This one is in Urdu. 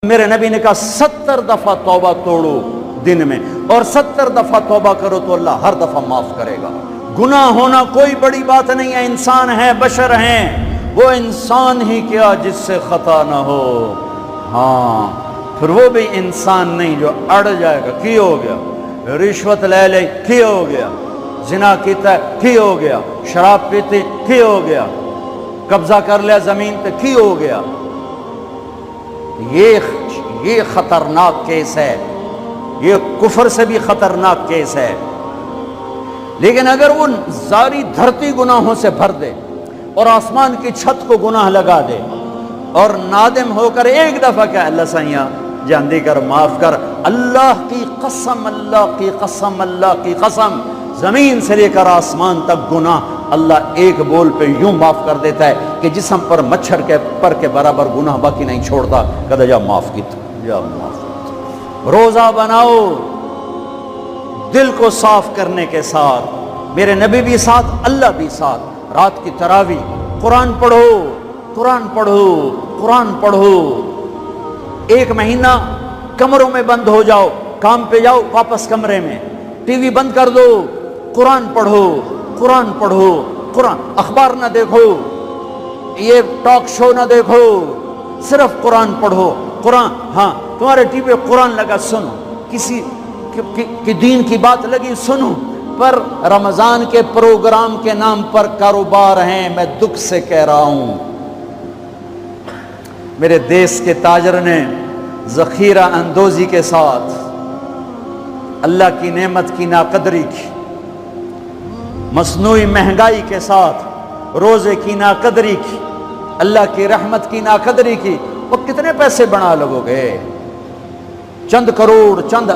میرے نبی نے کہا 70 دفعہ توبہ توڑو دن میں، اور 70 دفعہ توبہ کرو تو اللہ ہر دفعہ معاف کرے گا۔ گناہ ہونا کوئی بڑی بات نہیں ہے، انسان ہے، بشر ہیں، وہ انسان ہی کیا جس سے خطا نہ ہو۔ ہاں پھر وہ بھی انسان نہیں جو اڑ جائے گا، کی ہو گیا، رشوت لے لے کی ہو گیا، زنا کیتا ہے کی ہو گیا، شراب پیتے کی ہو گیا، قبضہ کر لیا زمین پہ کی ہو گیا۔ یہ خطرناک کیس ہے، یہ کفر سے بھی خطرناک کیس ہے۔ لیکن اگر وہ ساری دھرتی گناہوں سے بھر دے اور آسمان کی چھت کو گناہ لگا دے اور نادم ہو کر ایک دفعہ کہ اللہ سائیاں جاندی کر، معاف کر، اللہ کی قسم، اللہ کی قسم، اللہ کی قسم، زمین سے لے کر آسمان تک گناہ اللہ ایک بول پہ یوں معاف کر دیتا ہے کہ جسم پر مچھر کے پر کے برابر گناہ باقی نہیں چھوڑتا۔ کہتا جا معاف کی تو جا معاف کی۔ روزہ بناؤ دل کو صاف کرنے کے ساتھ، میرے نبی بھی ساتھ، اللہ بھی ساتھ۔ رات کی تراویح، قرآن پڑھو، قرآن پڑھو، قرآن پڑھو۔ ایک مہینہ کمروں میں بند ہو جاؤ، کام پہ جاؤ واپس کمرے میں، ٹی وی بند کر دو، قرآن پڑھو، قرآن پڑھو، قرآن، اخبار نہ دیکھو، یہ ٹاک شو نہ دیکھو، صرف قرآن پڑھو۔ قرآن، ہاں تمہارے ٹی وی پہ قرآن لگا سنو، کسی کی دین کی بات لگی سنو، پر رمضان کے پروگرام کے نام پر کاروبار ہیں، میں دکھ سے کہہ رہا ہوں۔ میرے دیس کے تاجر نے ذخیرہ اندوزی کے ساتھ اللہ کی نعمت کی ناقدری کی، مصنوعی مہنگائی کے ساتھ روزے کی ناقدری کی، اللہ کی رحمت کی ناقدری کی۔ وہ کتنے پیسے بنا لگو گے؟ چند کروڑ، چند